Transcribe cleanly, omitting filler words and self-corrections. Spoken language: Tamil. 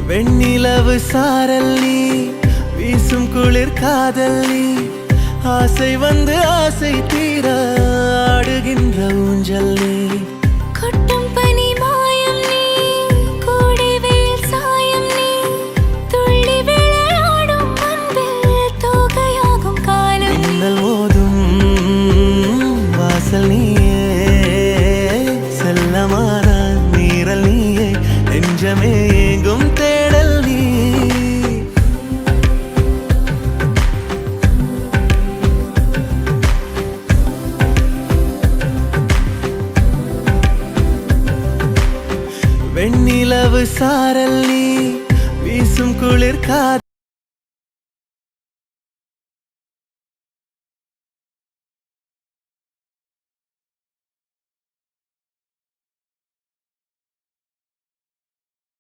வெண்ணிலவு சாரல் நீ வீசும் குளிர் காதல் நீ ஆசை வந்து ஆசை தீர ஆடுகின்ற ஊஞ்சல் நீ கொட்டும் பனி மாயம் நீ கோடை வெயில் சாயம் நீ துள்ளி விளையாடும் அன்பில் தோகையாகும் காலம் மின்னல் மோதும் வாசல் நீயே செல்லமான நீரல் நீயே நெஞ்சமே ஏங்கும் தேடல் நீ வெண்ணிலவு சாரல் நீ வீசும் குளிர் காதல்